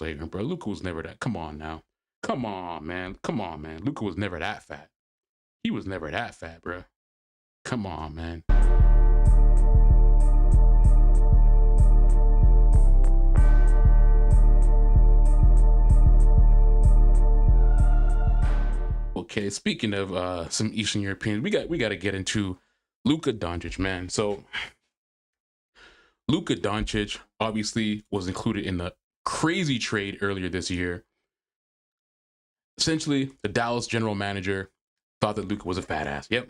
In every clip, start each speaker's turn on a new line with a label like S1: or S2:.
S1: flagrant, bro. Luka was never that. Come on now. Come on, man. Come on, man. Luka was never that fat. He was never that fat, bro. Come on, man. Okay, speaking of some Eastern Europeans, we got to get into Luka Doncic, man. So Luka Doncic obviously was included in the crazy trade earlier this year. Essentially, the Dallas general manager thought that Luka was a fat ass. Yep.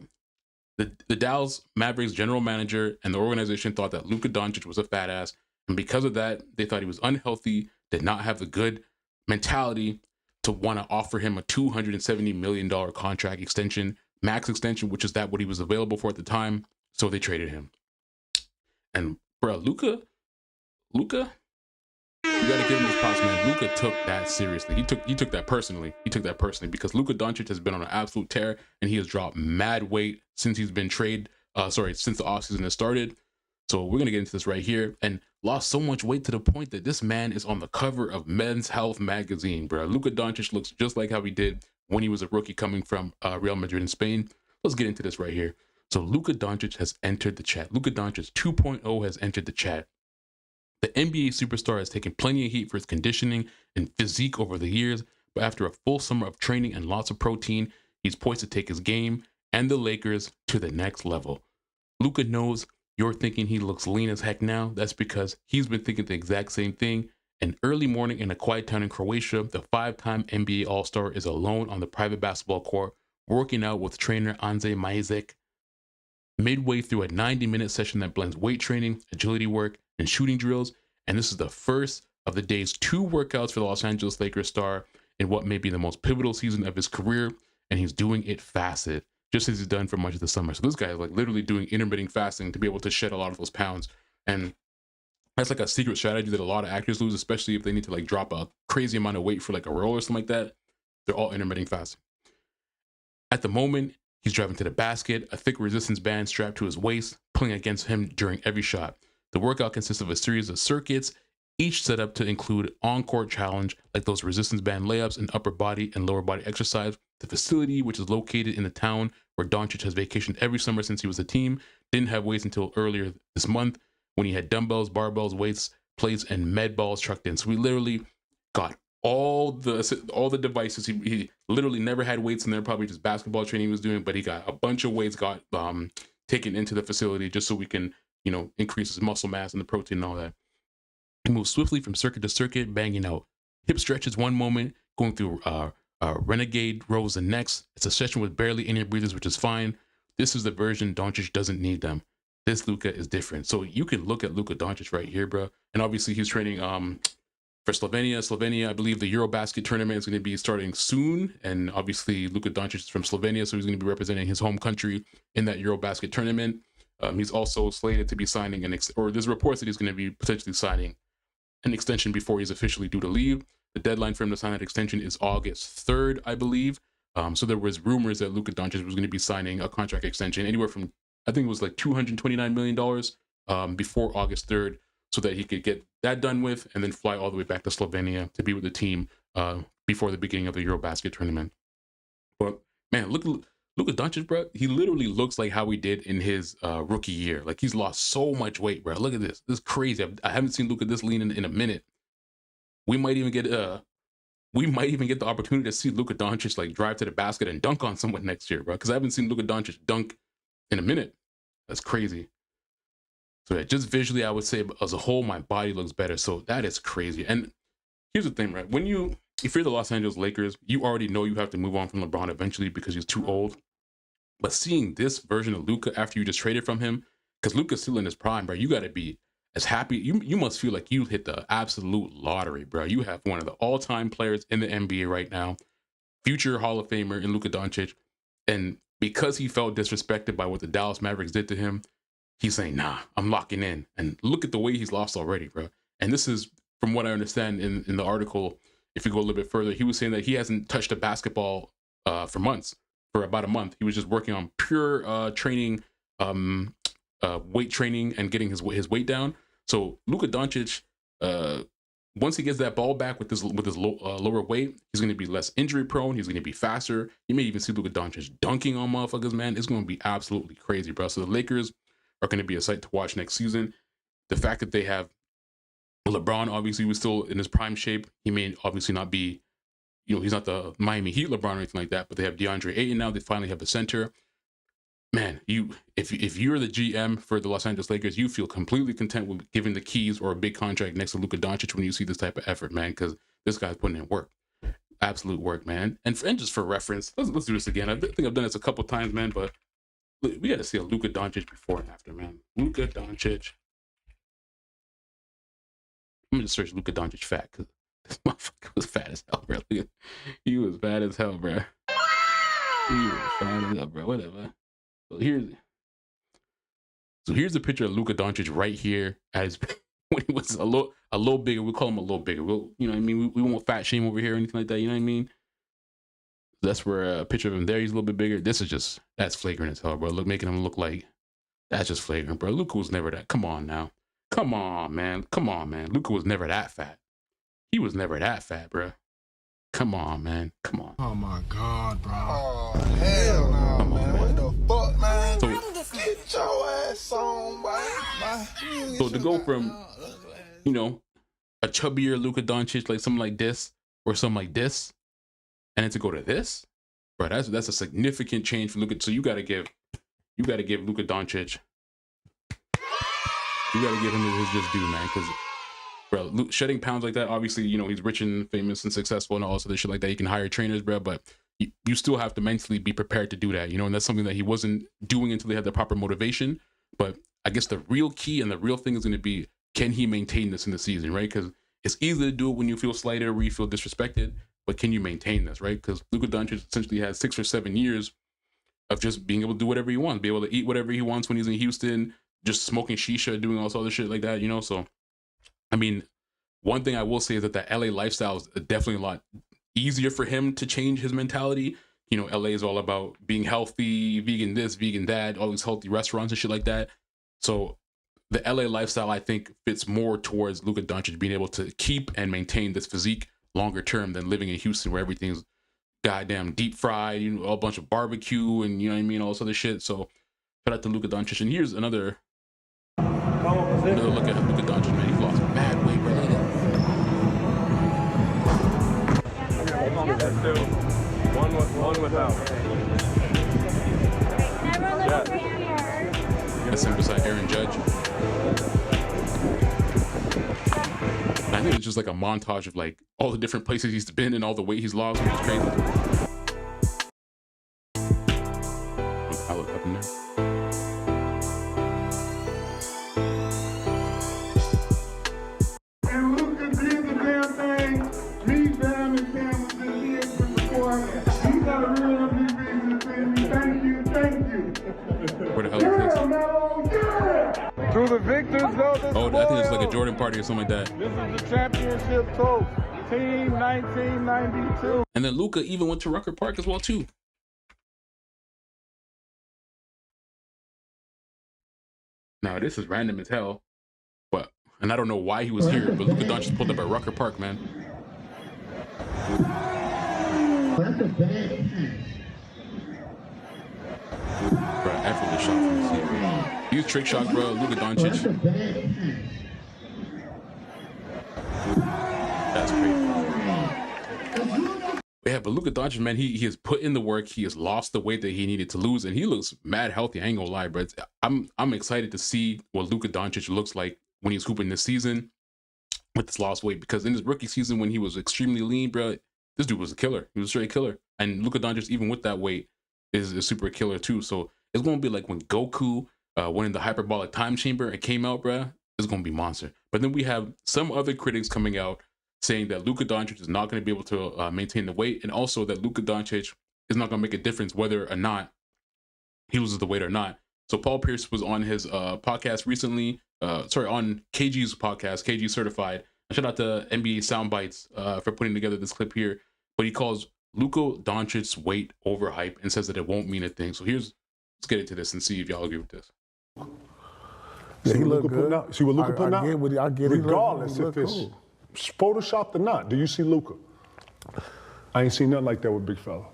S1: The Dallas Mavericks general manager and the organization thought that Luka Doncic was a fat ass. And because of that, they thought he was unhealthy, did not have the good mentality to want to offer him a $270 million contract extension, max extension, which is what he was available for at the time. So they traded him. And bro, Luka, you got to give him his props, man. Luka took that seriously. He took that personally. He took that personally because Luka Doncic has been on an absolute tear and he has dropped mad weight since he's been since the offseason has started. So we're going to get into this right here, and lost so much weight to the point that this man is on the cover of Men's Health magazine, bro. Luka Doncic looks just like how he did when he was a rookie coming from Real Madrid in Spain. Let's get into this right here. So Luka Doncic has entered the chat. Luka Doncic 2.0 has entered the chat. The NBA superstar has taken plenty of heat for his conditioning and physique over the years, but after a full summer of training and lots of protein, he's poised to take his game and the Lakers to the next level. Luka knows you're thinking he looks lean as heck now. That's because he's been thinking the exact same thing. An early morning in a quiet town in Croatia, the 5-time NBA All-Star is alone on the private basketball court, working out with trainer Ante Majek. Midway through a 90-minute session that blends weight training, agility work, and shooting drills, and this is the first of the day's 2 workouts for the Los Angeles Lakers star in what may be the most pivotal season of his career, and he's doing it fasted, just as he's done for much of the summer. So this guy is like literally doing intermittent fasting to be able to shed a lot of those pounds. And that's like a secret strategy that a lot of actors lose, especially if they need to like drop a crazy amount of weight for like a role or something like that. They're all intermittent fasting. At the moment, he's driving to the basket, a thick resistance band strapped to his waist, pulling against him during every shot. The workout consists of a series of circuits, each set up to include on-court challenge like those resistance band layups and upper body and lower body exercise. The facility, which is located in the town where Doncic has vacationed every summer since he was a team, didn't have weights until earlier this month when he had dumbbells, barbells, weights, plates, and med balls trucked in. So we literally got all the devices. He literally never had weights in there, probably just basketball training he was doing, but he got a bunch of weights got taken into the facility just so we can, increase his muscle mass and the protein and all that. He moves swiftly from circuit to circuit, banging out hip stretches one moment, going through renegade rows the next. It's a session with barely any breathers, which is fine. This is the version Doncic doesn't need them. This Luka is different. So you can look at Luka Doncic right here, bro. And obviously he's training for Slovenia. Slovenia, I believe the Eurobasket tournament is going to be starting soon. And obviously Luka Doncic is from Slovenia, so he's going to be representing his home country in that Eurobasket tournament. He's also slated to be signing there's reports that he's going to be potentially signing an extension before he's officially due to leave. The deadline for him to sign that extension is August 3rd, I believe. So there was rumors that Luka Doncic was going to be signing a contract extension anywhere from, I think it was like $229 million before August 3rd, so that he could get that done with and then fly all the way back to Slovenia to be with the team before the beginning of the Eurobasket tournament. But man, look at Luka Doncic, bro. He literally looks like how he did in his rookie year. Like he's lost so much weight, bro. Look at this. This is crazy. I haven't seen Luka this lean in a minute. We might even get the opportunity to see Luka Doncic like drive to the basket and dunk on someone next year, bro. Because I haven't seen Luka Doncic dunk in a minute. That's crazy. So yeah, just visually, I would say as a whole, my body looks better. So that is crazy. And here's the thing, right? If you're the Los Angeles Lakers, you already know you have to move on from LeBron eventually because he's too old. But seeing this version of Luka after you just traded from him, because Luka's still in his prime, bro, you got to be as happy. You must feel like you hit the absolute lottery, bro. You have one of the all-time players in the NBA right now, future Hall of Famer in Luka Doncic. And because he felt disrespected by what the Dallas Mavericks did to him, he's saying, nah, I'm locking in. And look at the way he's lost already, bro. And this is, from what I understand in the article, if you go a little bit further, he was saying that he hasn't touched a basketball for months, for about a month. He was just working on pure training, weight training and getting his weight down. So Luka Doncic once he gets that ball back with his lower weight, he's going to be less injury prone. He's going to be faster. You may even see Luka Doncic dunking on motherfuckers, man. It's going to be absolutely crazy, bro. So the Lakers are going to be a sight to watch next season. The fact that they have LeBron, obviously, was still in his prime shape. He may obviously not be, he's not the Miami Heat LeBron or anything like that, but they have DeAndre Ayton now. They finally have a center. Man, if you're the GM for the Los Angeles Lakers, you feel completely content with giving the keys or a big contract next to Luka Doncic when you see this type of effort, man, because this guy's putting in work. Absolute work, man. And just for reference, let's do this again. I think I've done this a couple times, man, but we got to see a Luka Doncic before and after, man. Luka Doncic. I'm going to search Luka Doncic fat, because this motherfucker was fat as hell, bro. He was fat as hell, bro. He was fat as hell, bro. Whatever. So here's the picture of Luka Doncic right here as when he was a little bigger. We'll call him a little bigger. You know what I mean? We won't fat shame over here or anything like that. You know what I mean? That's where a picture of him there. He's a little bit bigger. This is that's flagrant as hell, bro. Making him look like that's just flagrant, bro. Luka was never that. Come on now. Come on, man. Luka was never that fat. He was never that fat, bro. Come on, man. Come on.
S2: Oh my God, bro.
S3: Oh hell no, man. What the fuck, man? Get your ass on, boy.
S1: So to go from, a chubbier Luka Doncic, like something like this, or something like this, and then to go to this, bro, that's a significant change for Luka. So you gotta give Luka Doncic, you gotta give him his just due, man, because bro, shedding pounds like that, obviously, he's rich and famous and successful and all this other shit like that. He can hire trainers, bro, but you still have to mentally be prepared to do that, and that's something that he wasn't doing until he had the proper motivation. But I guess the real key and the real thing is going to be, can he maintain this in the season, right? Because it's easy to do it when you feel slighted or you feel disrespected, but can you maintain this, right? Because Luka Doncic essentially has 6 or 7 years of just being able to do whatever he wants, be able to eat whatever he wants when he's in Houston, just smoking shisha, doing all this other shit like that, So, I mean, one thing I will say is that the LA lifestyle is definitely a lot easier for him to change his mentality. LA is all about being healthy, vegan this, vegan that, all these healthy restaurants and shit like that. So the LA lifestyle, I think, fits more towards Luka Doncic being able to keep and maintain this physique longer term than living in Houston where everything's goddamn deep fried, a bunch of barbecue and all this other shit. So shout out to Luka Doncic. And here's another look at Luka Doncic, man. He's lost mad weight, bro.
S4: Let's do one without.
S1: That's him beside Aaron Judge. And I think it's just like a montage of like all the different places he's been and all the weight he's lost, which is crazy. I look up in there.
S2: And Luka did the damn thing. Me, Bam, and Cam was in the exit before. You got a real MVP to send me. Thank you.
S1: Where the hell is this?
S2: Melo, yeah!
S4: To the victors of the
S1: Oh, I think it's like a Jordan party or something like that.
S4: This is the championship toast. Team 1992.
S1: And then Luka even went to Rucker Park as well too. Now this is random as hell, and I don't know why he was here, but Luka Doncic pulled up at Rucker Park, man.
S2: That's a bad
S1: Bro, effortless shot from the seat. He was trick shot, bro. Luka Doncic. That's crazy. Yeah, but Luka Doncic, man, he has put in the work. He has lost the weight that he needed to lose, and he looks mad healthy. I ain't gonna lie, bro. I'm excited to see what Luka Doncic looks like when he's hooping this season with this lost weight, because in his rookie season when he was extremely lean, bro, this dude was a killer. He was a straight killer. And Luka Doncic, even with that weight, is a super killer too. So it's gonna be like when Goku went in the hyperbolic time chamber and came out, bro. It's gonna be monster. But then we have some other critics coming out saying that Luka Doncic is not going to be able to maintain the weight, and also that Luka Doncic is not going to make a difference whether or not he loses the weight or not. So Paul Pierce was on his podcast recently, on KG's podcast, KG Certified. Shout out to NBA Soundbites for putting together this clip here. But he calls Luka Doncic's weight overhyped and says that it won't mean a thing. So let's get into this and see if y'all agree with this.
S5: Yeah, he looked good.
S6: See what Luka putting out?
S5: I get it.
S6: Regardless if it's
S5: Photoshopped or not, do you see Luka? I ain't seen nothing like that with big fella.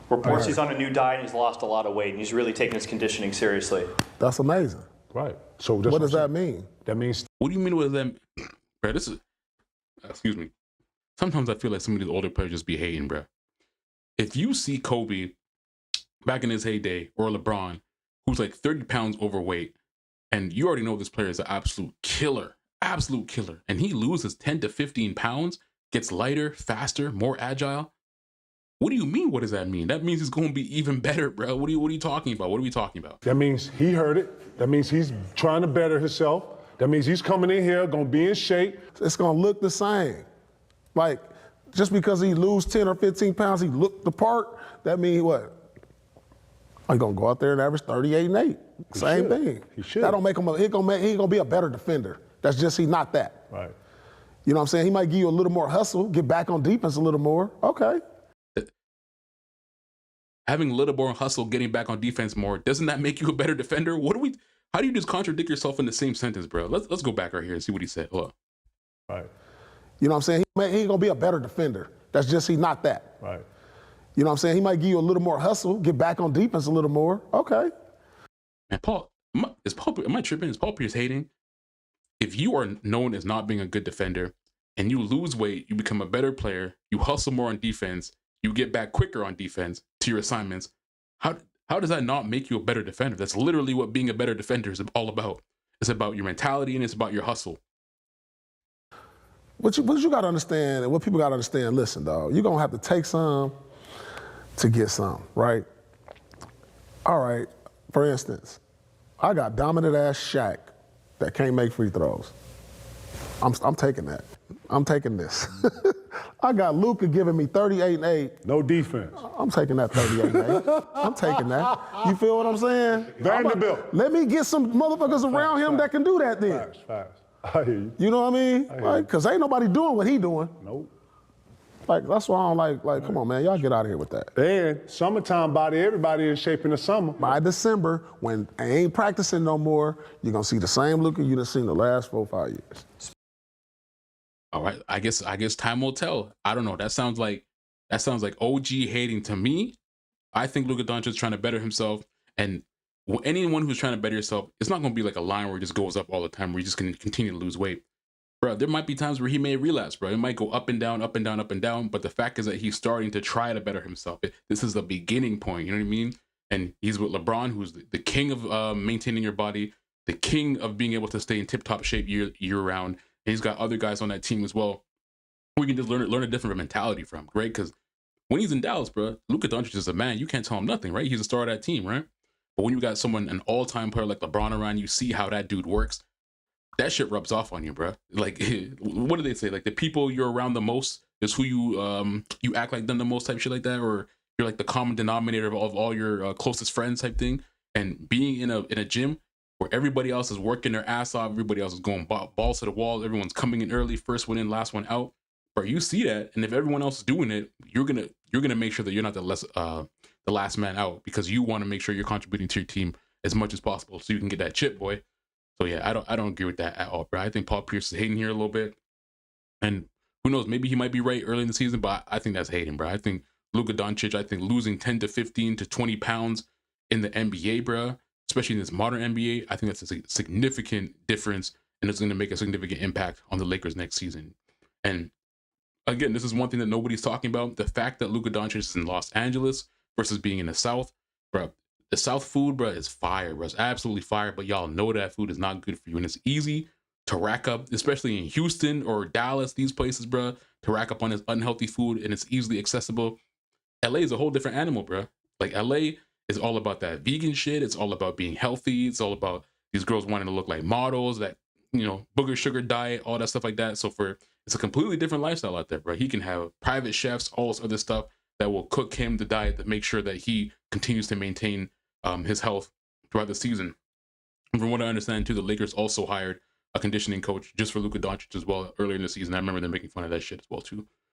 S6: Reports he's on a new diet and he's lost a lot of weight and he's really taking his conditioning seriously.
S7: That's amazing.
S5: Right. So
S7: what does that mean?
S5: That means.
S1: What do you mean with them, bro? This is, excuse me. Sometimes I feel like some of these older players just be hating, bro. If you see Kobe back in his heyday or LeBron, who's like 30 pounds overweight, and you already know this player is an absolute killer, and he loses 10 to 15 pounds, gets lighter, faster, more agile. What do you mean? What does that mean? That means he's going to be even better, bro. What are you talking about? What are we talking about?
S5: That means he heard it. That means he's trying to better himself. That means he's coming in here, going to be in shape.
S7: It's going to look the same. Like, just because he lose 10 or 15 pounds, he look the part, that means what? I'm going to go out there and average 38 and 8. Same thing.
S5: He should.
S7: That don't make him, he going to be a better defender. That's just, he's not that.
S5: Right.
S7: You know what I'm saying? He might give you a little more hustle, get back on defense a little more. Okay.
S1: Having a little more hustle, getting back on defense more, doesn't that make you a better defender? How do you just contradict yourself in the same sentence, bro? Let's go back right here and see what he said. Hold on.
S5: Right.
S7: You know what I'm saying? He gonna be a better defender. That's just, he's not that.
S5: Right.
S7: You know what I'm saying? He might give you a little more hustle, get back on defense a little more. Okay.
S1: Man, am I tripping? Is Paul Pierce hating? If you are known as not being a good defender and you lose weight, you become a better player, you hustle more on defense, you get back quicker on defense to your assignments, how does that not make you a better defender? That's literally what being a better defender is all about. It's about your mentality and it's about your hustle.
S7: What you got to understand, and what people got to understand, listen, dog, you're going to have to take some to get some, right? All right, for instance, I got dominant-ass Shaq that can't make free throws. I'm taking that. I'm taking this. I got Luka giving me 38 and 8.
S5: No defense.
S7: I'm taking that 38 and 8. I'm taking that. You feel what I'm saying?
S5: Vanderbilt.
S7: Let me get some motherfuckers around him that can do that then.
S5: Facts. I hear you.
S7: You know what I mean? Like, cause ain't nobody doing what he doing.
S5: Nope.
S7: Like, that's why I don't like, come on, man, y'all get out of here with that.
S5: And summertime body, everybody in shape in the summer.
S7: By December, when I ain't practicing no more, you're gonna see the same Luka you done seen the last 4 or 5 years.
S1: All right, I guess time will tell. I don't know. That sounds like OG hating to me. I think Luka Doncic is trying to better himself, and anyone who's trying to better yourself, it's not going to be like a line where it just goes up all the time, where you just can continue to lose weight. Bro, there might be times where he may relapse, bro. It might go up and down, up and down, up and down, but the fact is that he's starting to try to better himself. This is the beginning point, you know what I mean? And he's with LeBron, who's the king of maintaining your body, the king of being able to stay in tip-top shape year-round. And he's got other guys on that team as well. We can just learn a different mentality from, right? Because when he's in Dallas, bro, Luka Doncic is a man. You can't tell him nothing, right? He's a star of that team, right? But when you got an all-time player like LeBron around, you see how that dude works. That shit rubs off on you, bro. Like, what do they say? Like, the people you're around the most is who you act like them the most, type shit like that, or you're like the common denominator of all your closest friends type thing. And being in a gym where everybody else is working their ass off, everybody else is going balls to the wall, everyone's coming in early, first one in, last one out. Bro, you see that, and if everyone else is doing it, you're gonna make sure that you're not the last man out, because you want to make sure you're contributing to your team as much as possible so you can get that chip, boy. So yeah, I don't agree with that at all, bro. I think Paul Pierce is hating here a little bit, and who knows, maybe he might be right early in the season, but I think that's hating, bro. I think Luka Doncic, I think losing 10 to 15 to 20 pounds in the NBA, bro, especially in this modern NBA, I think that's a significant difference, and it's going to make a significant impact on the Lakers next season. And again, this is one thing that nobody's talking about. The fact that Luka Doncic is in Los Angeles versus being in the South, bro. The South food, bro, is fire, bro. It's absolutely fire, but y'all know that food is not good for you. And it's easy to rack up, especially in Houston or Dallas, these places, bro, to rack up on this unhealthy food, and it's easily accessible. LA is a whole different animal, bro. Like, LA is all about that vegan shit. It's all about being healthy. It's all about these girls wanting to look like models, that, you know, booger sugar diet, all that stuff like that. So it's a completely different lifestyle out there, bro. He can have private chefs, all this other stuff that will cook him the diet to make sure that he continues to maintain his health throughout the season. And from what I understand too, the Lakers also hired a conditioning coach just for Luka Doncic as well earlier in the season. I remember them making fun of that shit as well too.